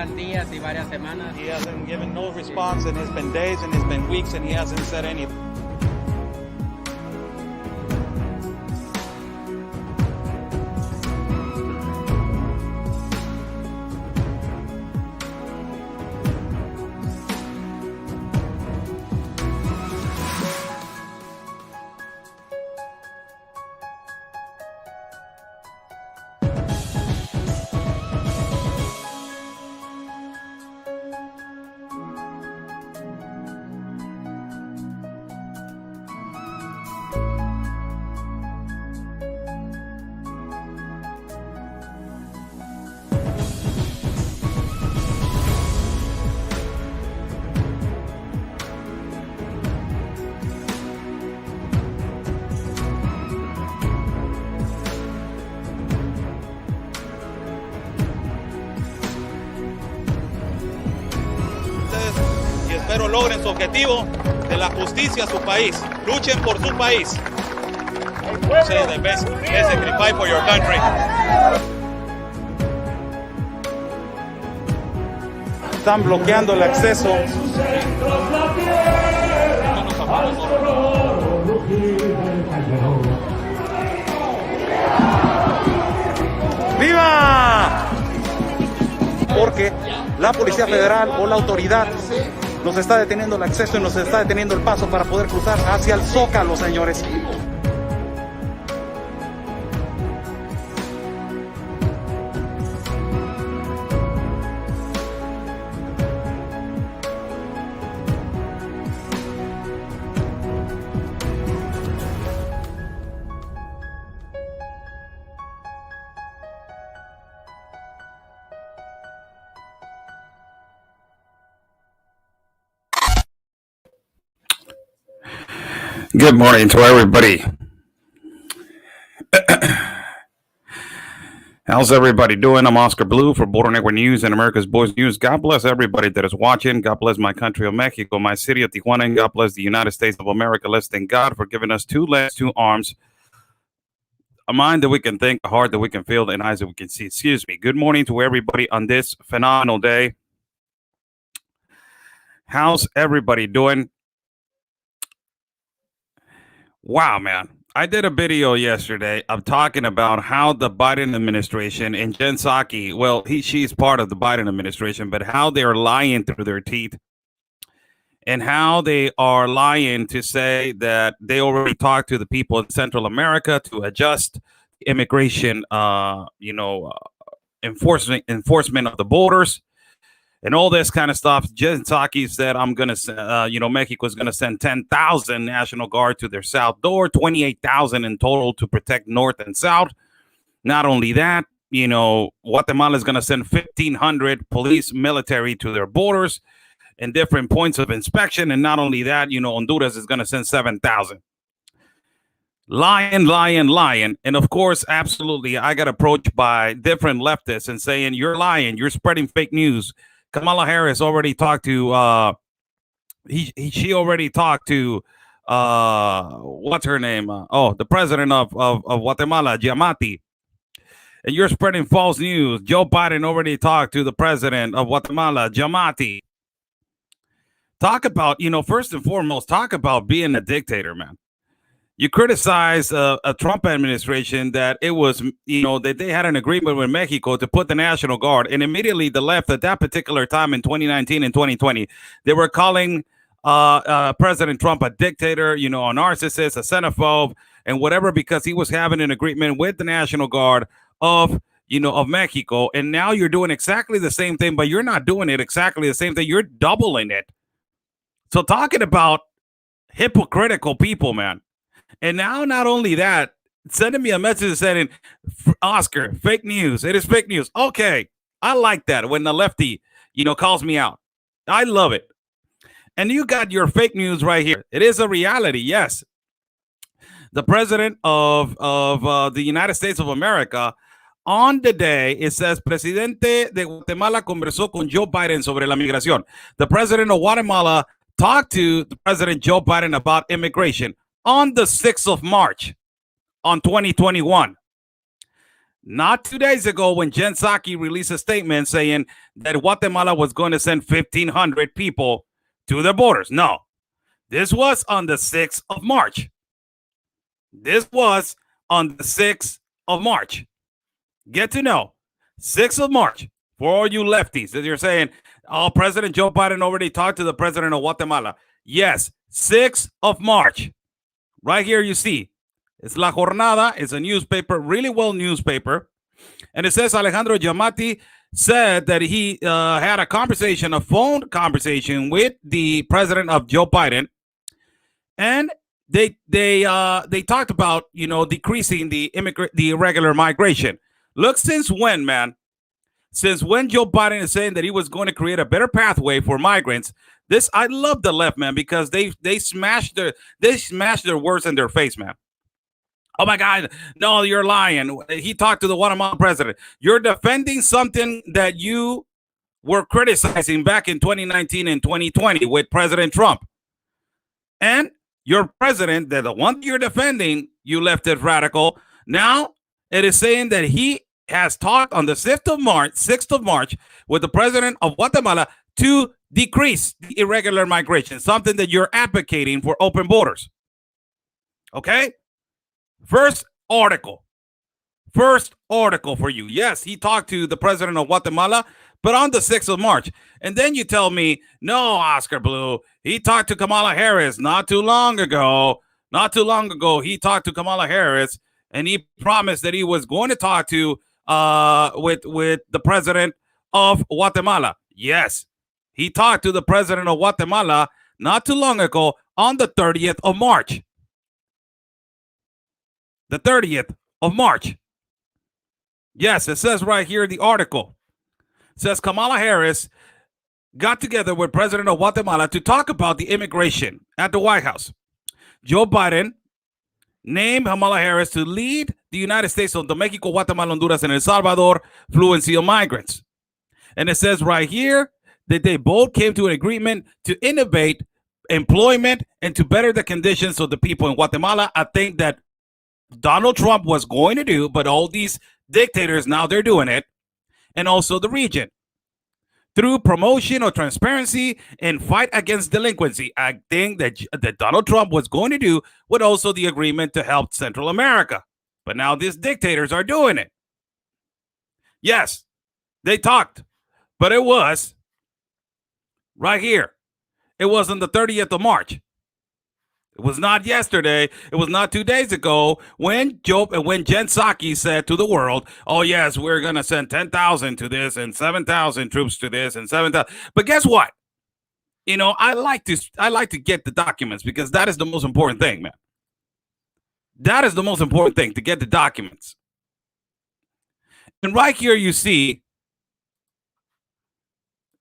pasan días y varias semanas. He hasn't given no response, and it's been days and it's been weeks, and he hasn't said anything. Y espero logren su objetivo de la justicia a su país. Luchen por su país. Say the best sacrifice for your country. Están bloqueando el acceso. ¡Viva! Porque la Policía Federal o la autoridad nos está deteniendo el acceso y nos está deteniendo el paso para poder cruzar hacia el Zócalo, señores. Good morning to everybody. How's everybody doing? I'm Oscar Blue for Border Network News and America's Boys News. God bless everybody that is watching. God bless my country of Mexico, my city of Tijuana, and God bless the United States of America. Let's thank God for giving us two legs, two arms, a mind that we can think, a heart that we can feel, and eyes that we can see. Excuse me. Good morning to everybody on this phenomenal day. How's everybody doing? Wow, man. I did a video yesterday of talking about how the Biden administration and Jen Psaki, well, she's part of the Biden administration, but how they're lying through their teeth and how they are lying to say that they already talked to the people in Central America to adjust immigration, enforcement of the borders. And all this kind of stuff. Jen Psaki said, Mexico is going to send 10,000 National Guard to their south door, 28,000 in total to protect north and south. Not only that, Guatemala is going to send 1,500 police military to their borders and different points of inspection. And not only that, Honduras is going to send 7,000. Lying. And of course, absolutely, I got approached by different leftists and saying, you're lying. You're spreading fake news. Kamala Harris already talked to she already talked to what's her name? The president of Guatemala, Giamatti. And you're spreading false news. Joe Biden already talked to the president of Guatemala, Giamatti. Talk about, first and foremost, talk about being a dictator, man. You criticize a Trump administration that it was, that they had an agreement with Mexico to put the National Guard. And immediately the left at that particular time in 2019 and 2020, they were calling President Trump a dictator, a narcissist, a xenophobe, and whatever, because he was having an agreement with the National Guard of Mexico. And now you're doing exactly the same thing, but you're not doing it exactly the same thing. You're doubling it. So talking about hypocritical people, man. And now, not only that, sending me a message saying, Oscar, fake news. It is fake news. Okay. I like that when the lefty, calls me out. I love it. And you got your fake news right here. It is a reality. Yes. The president of the United States of America, on the day, it says, Presidente de Guatemala conversó con Joe Biden sobre la migración. The president of Guatemala talked to the President Joe Biden about immigration on the 6th of March on 2021. Not 2 days ago when Jen Psaki released a statement saying that Guatemala was going to send 1,500 people to the borders. No, this was on the 6th of March. This was on the 6th of March. Get to know. 6th of March. For all you lefties that you're saying, oh, President Joe Biden already talked to the president of Guatemala. Yes, 6th of March. Right here you see. It's La Jornada. It's a newspaper, really well newspaper. And it says Alejandro Giamatti said that he had a conversation, a phone conversation with the president of Joe Biden. And they talked about, decreasing the irregular migration. Look, since when, man? Since when Joe Biden is saying that he was going to create a better pathway for migrants? I love the left, man, because they smashed their words in their face, man. Oh my God, no, you're lying. He talked to the Guatemalan president. You're defending something that you were criticizing back in 2019 and 2020 with President Trump. And your president, the one you're defending, you leftist radical, now it is saying that he has talked on the 6th of March with the president of Guatemala to decrease the irregular migration, something that you're advocating for open borders. Okay? First article for you. Yes, he talked to the president of Guatemala, but on the 6th of March. And then you tell me, no, Oscar Blue, he talked to Kamala Harris not too long ago. He talked to Kamala Harris, and he promised that he was going to talk to with the president of Guatemala. Yes, he talked to the president of Guatemala not too long ago on the 30th of March. The 30th of March. Yes, it says right here in the article. It says Kamala Harris got together with President of Guatemala to talk about the immigration at the White House. Joe Biden named Kamala Harris to lead the United States on the Mexico, Guatemala, Honduras, and El Salvador fluency of migrants. And it says right here that they both came to an agreement to innovate employment and to better the conditions of the people in Guatemala. I think that Donald Trump was going to do, but all these dictators, now they're doing it. And also the region. Through promotion of transparency and fight against delinquency. I think that Donald Trump was going to do with also the agreement to help Central America. But now these dictators are doing it. Yes, they talked. But it was right here. It was on the 30th of March. It was not yesterday. It was not 2 days ago when Jen Psaki said to the world, oh, yes, we're going to send 10,000 to this and 7,000 troops to this and 7,000. But guess what? I like to get the documents because that is the most important thing, man. That is the most important thing, to get the documents. And right here you see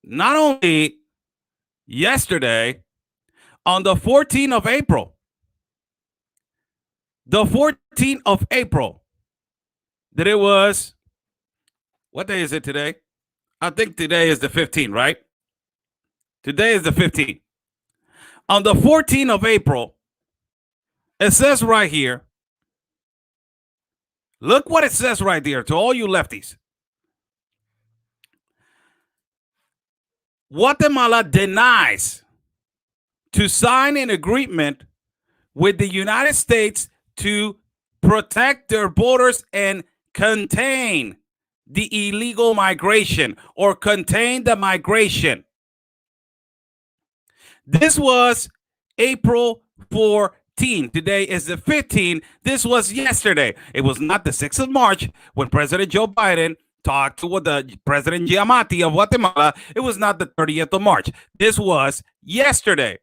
not only yesterday, on the 14th of April, that it was, what day is it today? I think today is the 15th, right? Today is the 15th. On the 14th of April, it says right here, look what it says right there to all you lefties. Guatemala denies to sign an agreement with the United States to protect their borders and contain the illegal migration or contain the migration. This was April 14. Today is the 15th. This was yesterday. It was not the 6th of March when President Joe Biden talked to the President Giamatti of Guatemala. It was not the 30th of March. This was yesterday.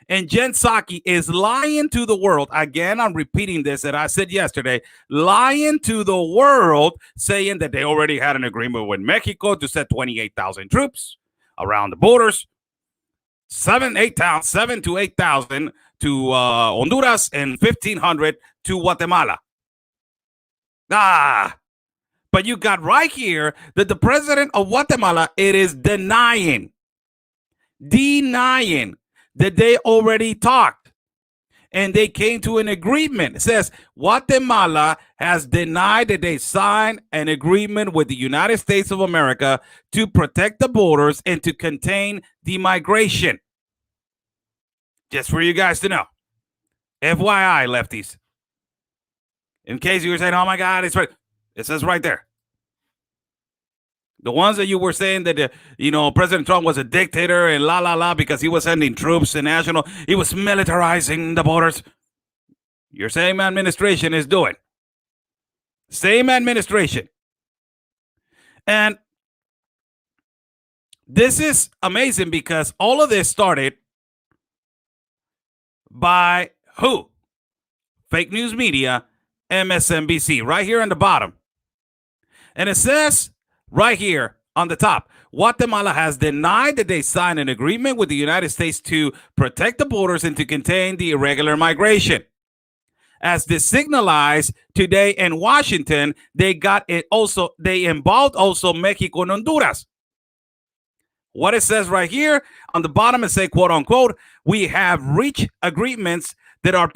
And Jen Psaki is lying to the world. Again, I'm repeating this that I said yesterday. Lying to the world, saying that they already had an agreement with Mexico to send 28,000 troops around the borders. 7 to 8,000 to Honduras and 1,500 to Guatemala. But you got right here that the president of Guatemala, it is denying that they already talked. and they came to an agreement. It says Guatemala has denied that they signed an agreement with the United States of America to protect the borders and to contain the migration. Just for you guys to know. FYI, lefties. In case you were saying, oh my God, it's right. It says right there. The ones that you were saying that, President Trump was a dictator and la, la, la, because he was sending troops and he was militarizing the borders. Your same administration is doing. Same administration. And this is amazing because all of this started by who? Fake news media, MSNBC, right here on the bottom. And it says right here on the top, Guatemala has denied that they signed an agreement with the United States to protect the borders and to contain the irregular migration. As this signalized today in Washington, they involved also Mexico and Honduras. What it says right here on the bottom, it says, quote unquote, we have reached agreements that are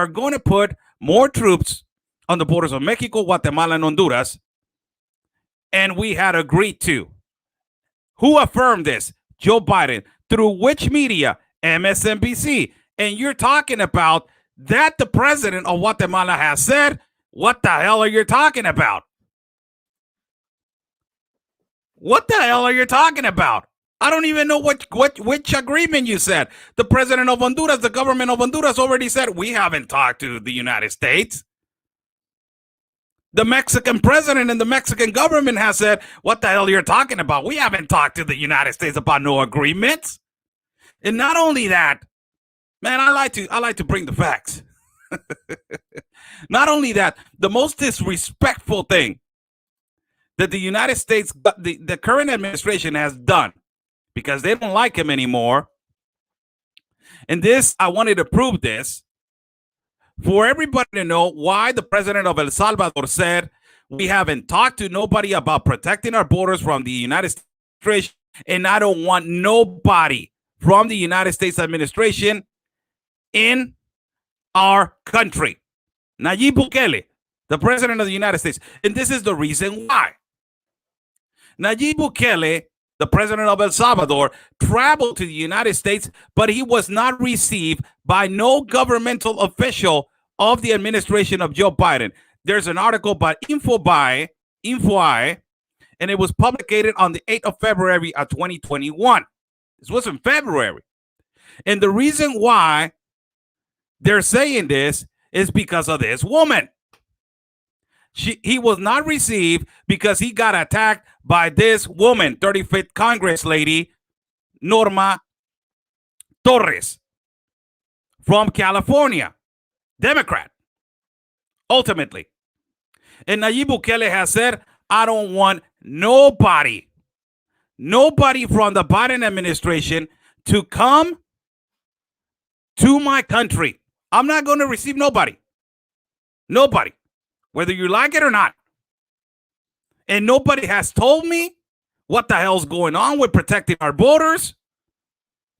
going to put more troops on the borders of Mexico, Guatemala, and Honduras. And we had agreed to. Who affirmed this? Joe Biden. Through which media? MSNBC. And you're talking about that the president of Guatemala has said, what the hell are you talking about? What the hell are you talking about? I don't even know which agreement you said. The president of Honduras, the government of Honduras already said, we haven't talked to the United States. The Mexican president and the Mexican government has said, what the hell you're talking about? We haven't talked to the United States about no agreements. And not only that, man, I like to bring the facts. Not only that, the most disrespectful thing that the United States, the current administration has done, because they don't like him anymore. And this, I wanted to prove this for everybody to know why the president of El Salvador said, we haven't talked to nobody about protecting our borders from the United States, and I don't want nobody from the United States administration in our country. Nayib Bukele, the president of the United States. And this is the reason why. Nayib Bukele, the president of El Salvador, traveled to the United States, but he was not received by no governmental official of the administration of Joe Biden. There's an article by InfoI, and it was published on the 8th of February of 2021. This was in February. And the reason why they're saying this is because of this woman. He was not received because he got attacked by this woman, 35th Congress lady, Norma Torres, from California, Democrat, ultimately. And Nayib Bukele has said, I don't want nobody from the Biden administration to come to my country. I'm not going to receive nobody, whether you like it or not. And nobody has told me what the hell's going on with protecting our borders.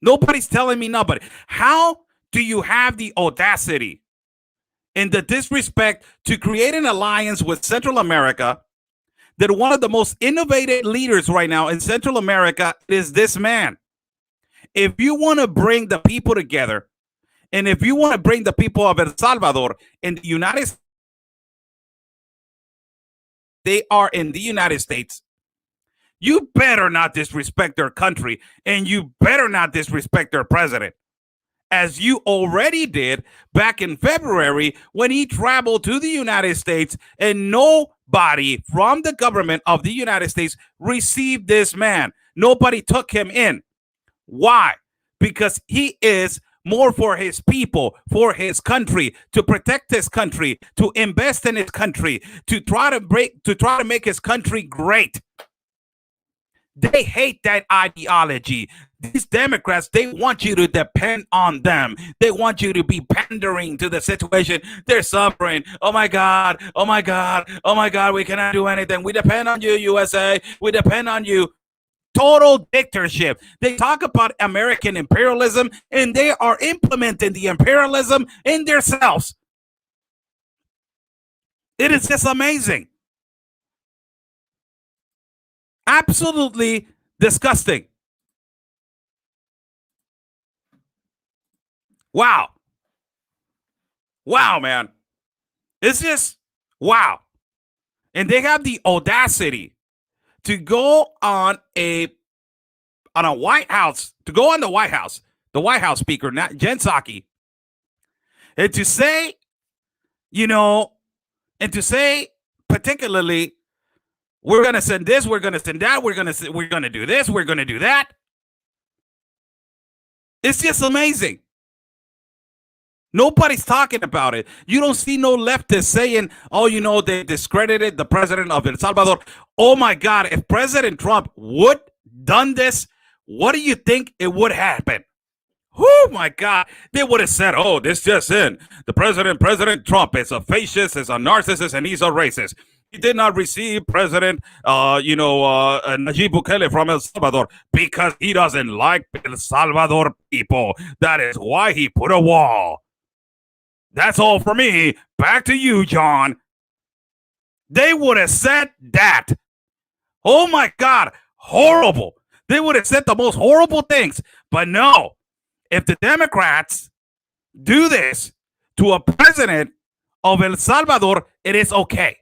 Nobody's telling me nobody. How do you have the audacity and the disrespect to create an alliance with Central America that one of the most innovative leaders right now in Central America is this man? If you want to bring the people together, and if you want to bring the people of El Salvador in the United States, they are in the United States, you better not disrespect their country, and you better not disrespect their president, as you already did back in February when he traveled to the United States and nobody from the government of the United States received this man. Nobody took him in. Why? Because he is more for his people, for his country, to protect his country, to invest in his country, to try to make his country great. They hate that ideology. These Democrats, they want you to depend on them. They want you to be pandering to the situation. They're suffering. Oh my God, oh my God, oh my God, we cannot do anything. We depend on you, USA. We depend on you. total dictatorship. They talk about American imperialism, and they are implementing the imperialism in themselves. It is just amazing. Absolutely disgusting. Wow. Wow, man. It's just wow. And they have the audacity to go on a White House, to go on the White House speaker, Jen Psaki, and to say, and to say particularly, we're going to send this, we're going to send that, we're going to do this, we're going to do that. It's just amazing. Nobody's talking about it. You don't see no leftists saying, oh, they discredited the president of El Salvador. Oh my God, if President Trump would done this, what do you think it would happen? Oh my God, they would have said, oh, this just in. The President Trump is a fascist, is a narcissist, and he's a racist. He did not receive President, Nayib Bukele from El Salvador because he doesn't like El Salvador people. That is why he put a wall. That's all for me. Back to you, John. They would have said that. Oh my God, horrible. They would have said the most horrible things. But no, if the Democrats do this to a president of El Salvador, it is okay.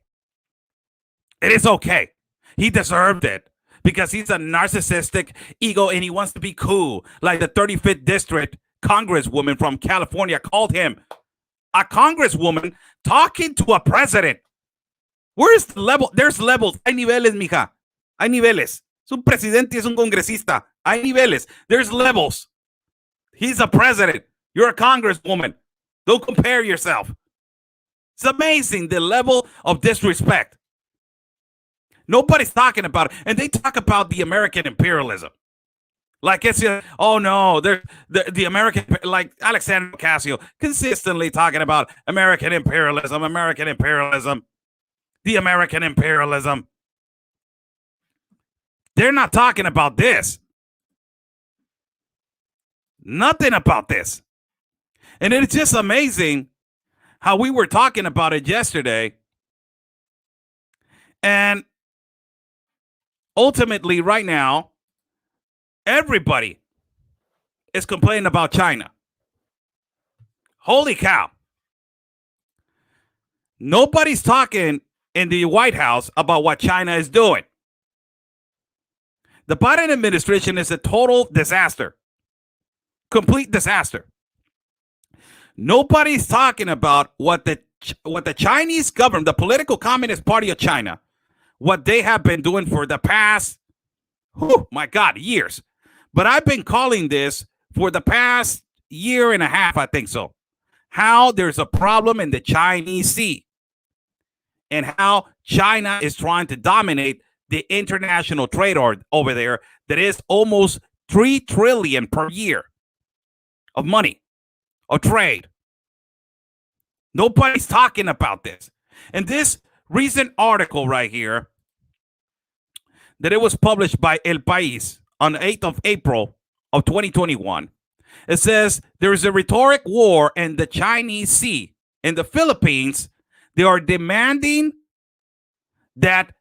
It is okay. He deserved it because he's a narcissistic ego and he wants to be cool. Like the 35th District Congresswoman from California called him a congresswoman talking to a president. Where's the level? There's levels. Hay niveles, mija. Hay niveles. Es un presidente, es un congresista. Hay niveles. There's levels. He's a president. You're a congresswoman. Don't compare yourself. It's amazing the level of disrespect. Nobody's talking about it. And they talk about the American imperialism. Like it's, oh no, the American, like Alexander Ocasio, consistently talking about American imperialism, the American imperialism. They're not talking about this. Nothing about this. And it's just amazing how we were talking about it yesterday. And ultimately, right now, everybody is complaining about China. Holy cow. Nobody's talking in the White House about what China is doing. The Biden administration is a total disaster. Complete disaster. Nobody's talking about what the Chinese government, the political Communist Party of China, what they have been doing for the past, my God, years. But I've been calling this for the past year and a half, I think so. How there's a problem in the Chinese Sea and how China is trying to dominate the international trade over there that is almost $3 trillion per year of money, of trade. Nobody's talking about this. And this recent article right here, that it was published by El País on the 8th of April of 2021, it says there is a rhetoric war in the Chinese Sea. In the Philippines, they are demanding that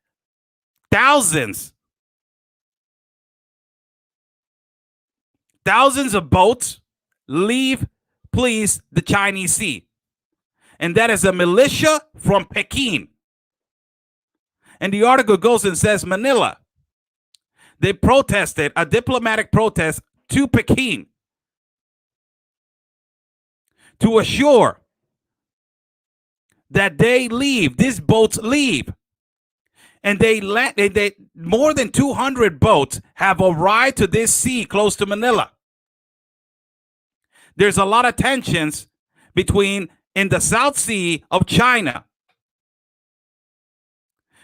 thousands of boats leave, please, the Chinese Sea. And that is a militia from Peking. And the article goes and says Manila. They protested, a diplomatic protest to Peking to assure that they leave, these boats leave. And they more than 200 boats have arrived to this sea close to Manila. There's a lot of tensions in the South Sea of China.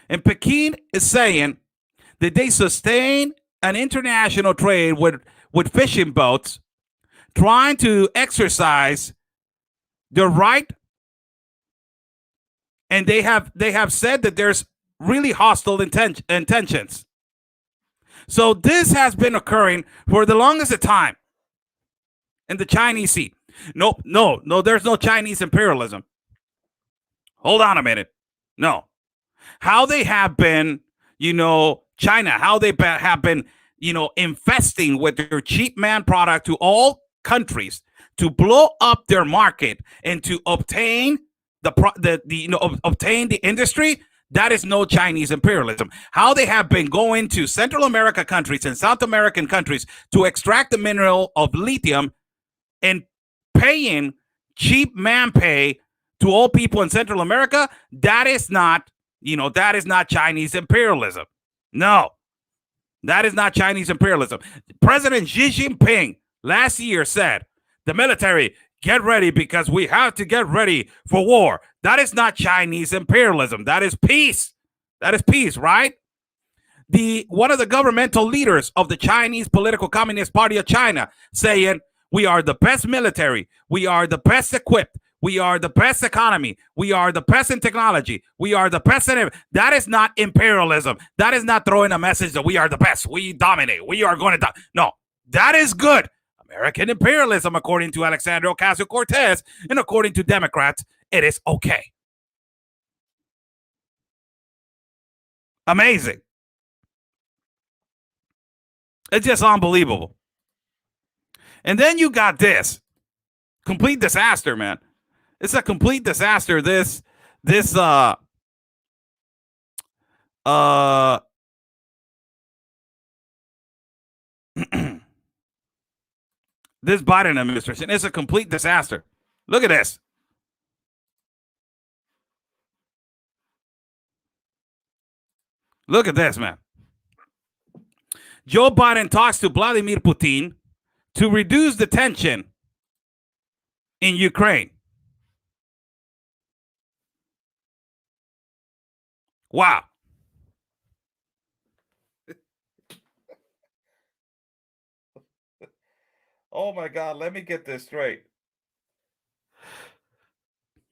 And Peking is saying that they sustain an international trade with fishing boats, trying to exercise their right. And they have said that there's really hostile intentions. So this has been occurring for the longest of time in the Chinese Sea. No, there's no Chinese imperialism. Hold on a minute. No. How they have been, China, how they have been, investing with their cheap man product to all countries to blow up their market and to obtain obtain the industry. That is no Chinese imperialism. How they have been going to Central America countries and South American countries to extract the mineral of lithium and paying cheap man pay to all people in Central America, that is not Chinese imperialism. No, that is not Chinese imperialism. President Xi Jinping last year said, the military, get ready because we have to get ready for war. That is not Chinese imperialism. That is peace. That is peace, right? One of the governmental leaders of the Chinese Political Communist Party of China saying, we are the best military. We are the best equipped. We are the best economy. We are the best in technology. We are the best in everything. That is not imperialism. That is not throwing a message that we are the best. We dominate. We are going to No, that is good. American imperialism, according to Alexandria Ocasio-Cortez, and according to Democrats, it is okay. Amazing. It's just unbelievable. And then you got this complete disaster, man. It's a complete disaster. This this Biden administration is a complete disaster. Look at this. Look at this, man. Joe Biden talks to Vladimir Putin to reduce the tension in Ukraine. Wow. Oh my God, let me get this straight.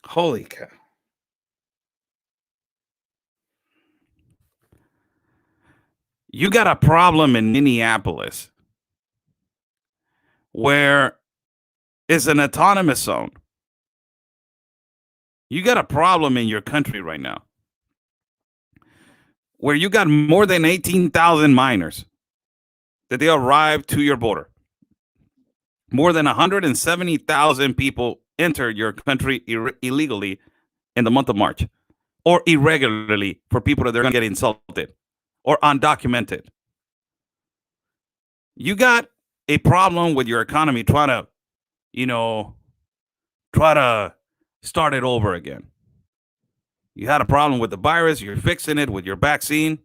Holy cow. You got a problem in Minneapolis where it's an autonomous zone. You got a problem in your country right now where you got more than 18,000 minors that they arrived to your border. More than 170,000 people entered your country illegally in the month of March, or irregularly for people that they're going to get insulted or undocumented. You got a problem with your economy trying to start it over again. You had a problem with the virus. You're fixing it with your vaccine.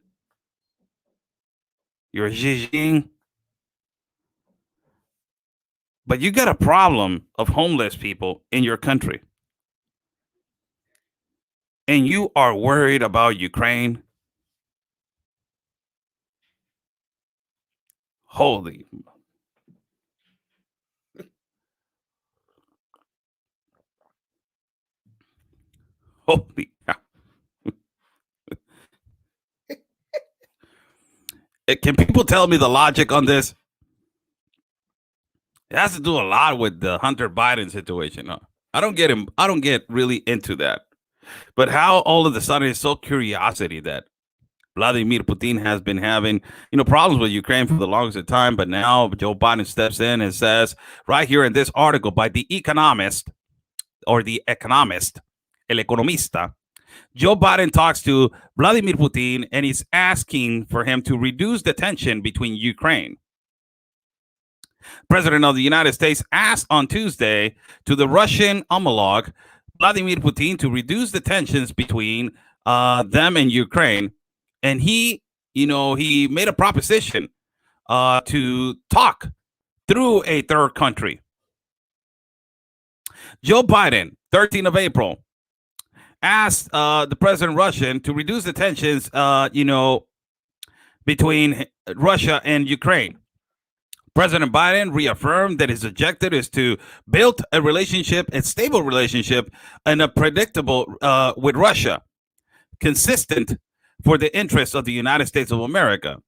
You're Xi. But you got a problem of homeless people in your country. And you are worried about Ukraine. Holy. Holy cow. Can people tell me the logic on this? It has to do a lot with the Hunter Biden situation. I don't get him. I don't get really into that. But how all of a sudden it's so curiosity that Vladimir Putin has been having, problems with Ukraine for the longest time. But now Joe Biden steps in and says right here in this article by The Economist or The Economist, El Economista, Joe Biden talks to Vladimir Putin and he's asking for him to reduce the tension between Ukraine. President of the United States asked on Tuesday to the Russian homologue, Vladimir Putin, to reduce the tensions between them and Ukraine. And he made a proposition to talk through a third country. Joe Biden, 13th of April, asked the President Russian to reduce the tensions, between Russia and Ukraine. President Biden reaffirmed that his objective is to build a stable relationship, and a predictable with Russia, consistent for the interests of the United States of America.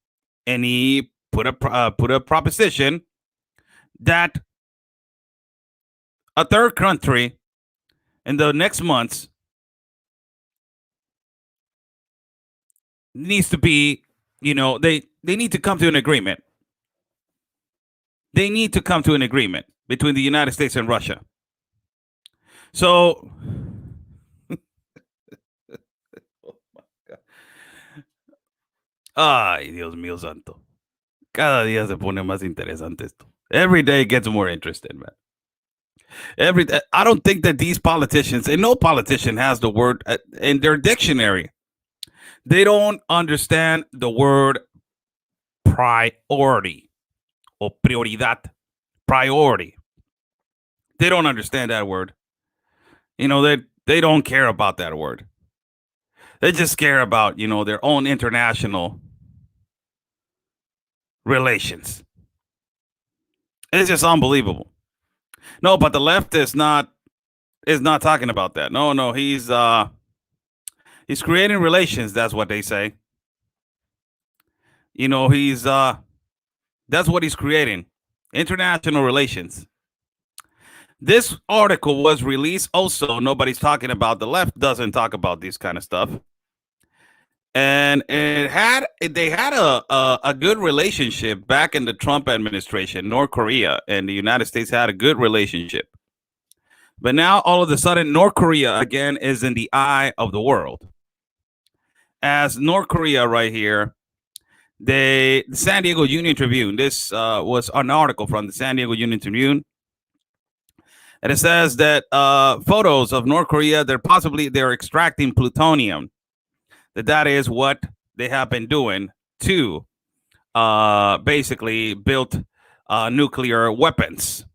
and he put a proposition that a third country in the next months needs to be, they need to come to an agreement. They need to come to an agreement between the United States and Russia. So, ay, Dios mío santo. Cada día se pone más interesante esto. Every day gets more interesting, man. I don't think that these politicians, and no politician has the word in their dictionary. They don't understand the word priority or prioridad. Priority. They don't understand that word. They don't care about that word. They just care about, their own international relations. It's just unbelievable. No, but the left is not talking about that. No, he's creating relations. That's what they say. He's that's what he's creating. International relations. This article was released also. Nobody's talking about, the left doesn't talk about this kind of stuff. And they had a good relationship back in the Trump administration. North Korea and the United States had a good relationship. But now all of a sudden, North Korea again is in the eye of the world. As North Korea right here, the San Diego Union Tribune, this was an article from the San Diego Union Tribune. And it says that photos of North Korea, they're extracting plutonium. That is what they have been doing to basically build nuclear weapons.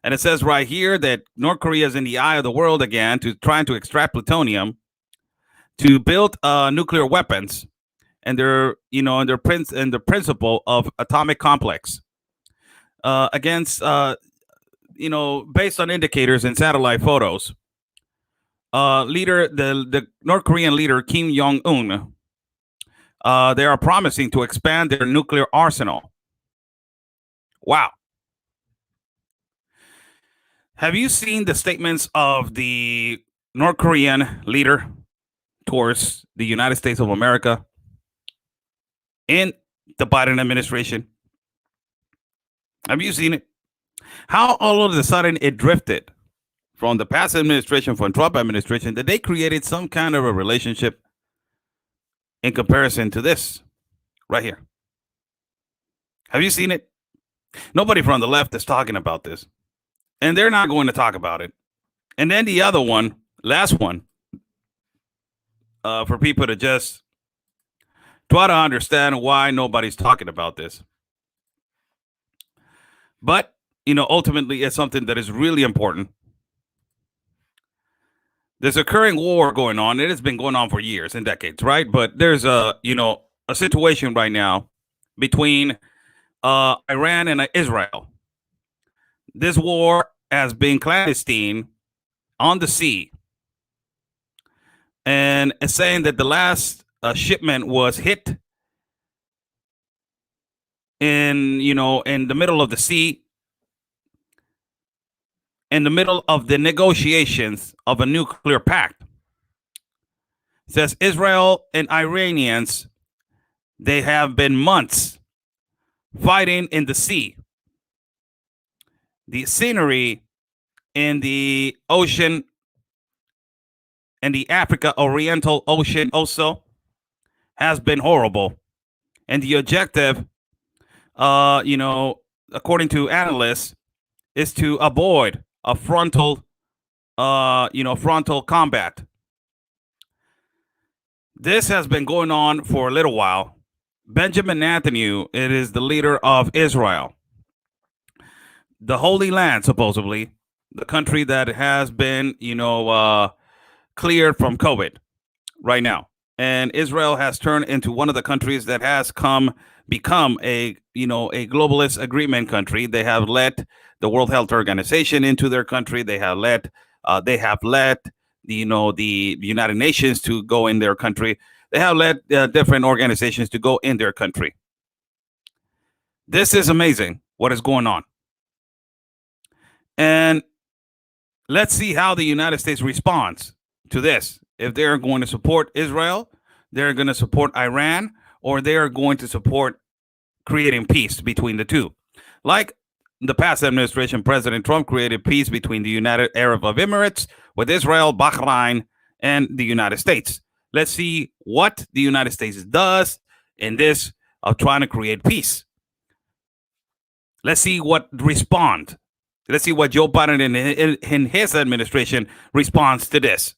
And it says right here that North Korea is in the eye of the world again, to trying to extract plutonium to build nuclear weapons, and the principle of atomic complex against based on indicators and satellite photos. The North Korean leader Kim Jong-un, they are promising to expand their nuclear arsenal. Wow. Have you seen the statements of the North Korean leader towards the United States of America in the Biden administration? Have you seen it? How all of a sudden it drifted from the past administration, from Trump administration, that they created some kind of a relationship in comparison to this right here. Have you seen it? Nobody from the left is talking about this, and they're not going to talk about it. And then the other one, last one, for people to just try to understand why nobody's talking about this. But, ultimately it's something that is really important. There's a current war going on. It has been going on for years and decades, right? But there's a situation right now between Iran and Israel. This war has been clandestine on the sea, and it's saying that the last shipment was hit in the middle of the sea, in the middle of the negotiations of a nuclear pact. It says Israel and Iranians, they have been months fighting in the sea. The scenery in the ocean, and the Africa Oriental Ocean also, has been horrible. And the objective, according to analysts, is to avoid a frontal combat. This has been going on for a little while. Benjamin Netanyahu, it is the leader of Israel, the Holy Land, supposedly, the country that has been, cleared from COVID right now. And Israel has turned into one of the countries that has become a globalist agreement country. They have let the World Health Organization into their country. They have let the United Nations to go in their country. They have let different organizations to go in their country. This is amazing what is going on. And let's see how the United States responds to this. If they're going to support Israel, they're going to support Iran, or they are going to support creating peace between the two. Like the past administration, President Trump created peace between the United Arab Emirates with Israel, Bahrain, and the United States. Let's see what the United States does in this of trying to create peace. Let's see what respond. Let's see what Joe Biden in his administration responds to this.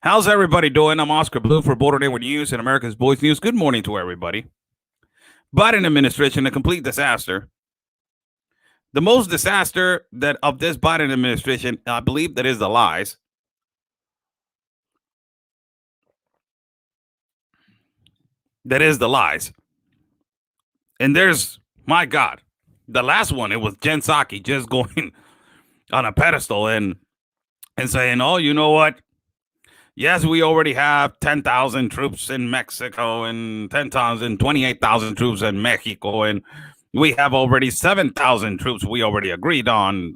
How's everybody doing? I'm Oscar Blue for Border News and America's Voice News. Good morning to everybody. Biden administration, a complete disaster. The most disaster that of this Biden administration, I believe, that is the lies. That is the lies. And there's, my God, the last one, it was Jen Psaki just going on a pedestal and saying, oh, you know what? Yes, we already have 10,000 troops in Mexico and 28,000 troops in Mexico. And we have already 7,000 troops we already agreed on,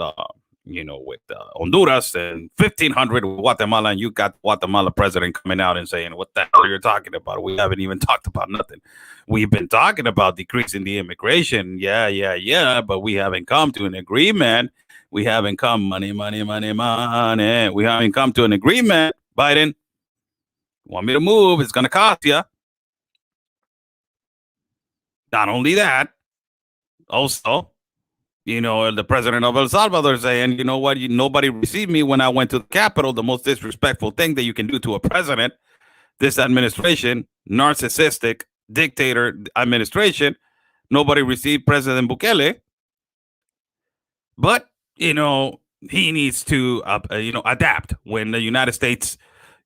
with Honduras and 1,500 with Guatemala. And you got Guatemala president coming out and saying, what the hell are you talking about? We haven't even talked about nothing. We've been talking about decreasing the immigration. Yeah. But we haven't come to an agreement. We haven't come, money. We haven't come to an agreement. Biden, want me to move? It's going to cost you. Not only that, also, the president of El Salvador saying, you know what? Nobody received me when I went to the Capitol. The most disrespectful thing that you can do to a president, this administration, narcissistic dictator administration. Nobody received President Bukele. But, he needs to, adapt when the United States,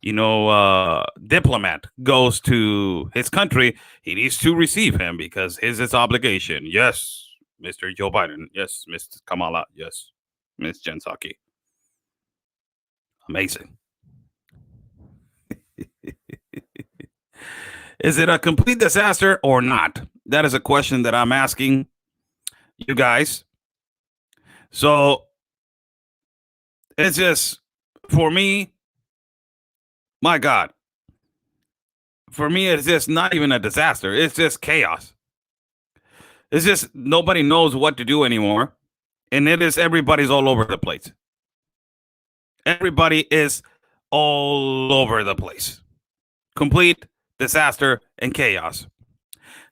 diplomat goes to his country. He needs to receive him because it's his obligation. Yes, Mr. Joe Biden. Yes, Mr. Kamala. Yes, Ms. Jen Psaki. Amazing. Is it a complete disaster or not? That is a question that I'm asking you guys. So it's just, for me, my God, for me, it's just not even a disaster. It's just chaos. It's just nobody knows what to do anymore. And everybody's all over the place. Everybody is all over the place. Complete disaster and chaos.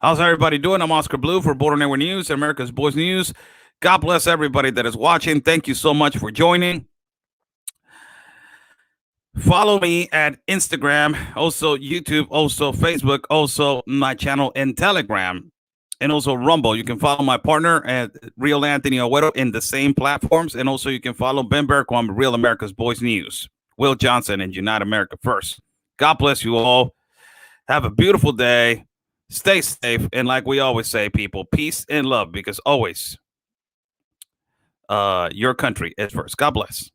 How's everybody doing? I'm Oscar Blue for Border News, America's Voice News. God bless everybody that is watching. Thank you so much for joining. Follow me at Instagram, also YouTube, also Facebook, also my channel in Telegram, and also Rumble. You can follow my partner at Real Anthony Agüero in the same platforms, and also you can follow Ben Berquam, Real America's Voice News, Will Johnson, and Unite America First. God bless you all. Have a beautiful day. Stay safe, and like we always say, people, peace and love, because always your country is first. God bless.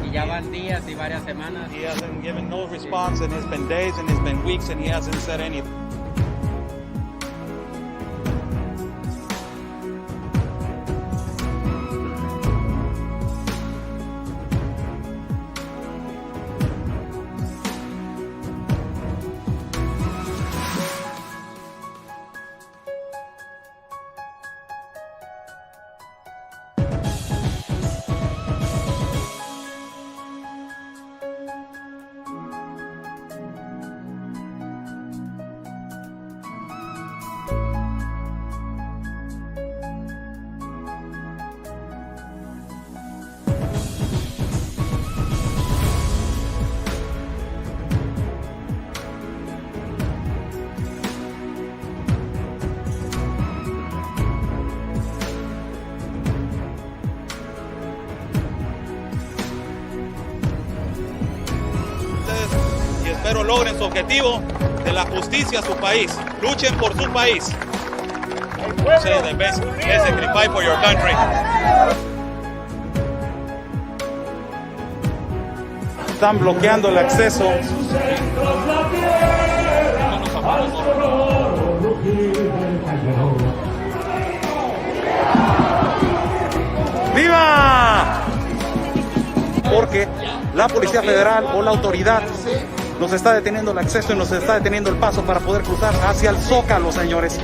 Y ya van días y varias semanas. He hasn't given no response, and it's been days and it's been weeks, and he hasn't said anything. logren su objetivo de la justicia a su país. Luchen por su país. Say the best, basically fight for your country. Están bloqueando el acceso. ¡Viva! Porque la Policía Federal o la autoridad nos está deteniendo el acceso y nos está deteniendo el paso para poder cruzar hacia el Zócalo, señores.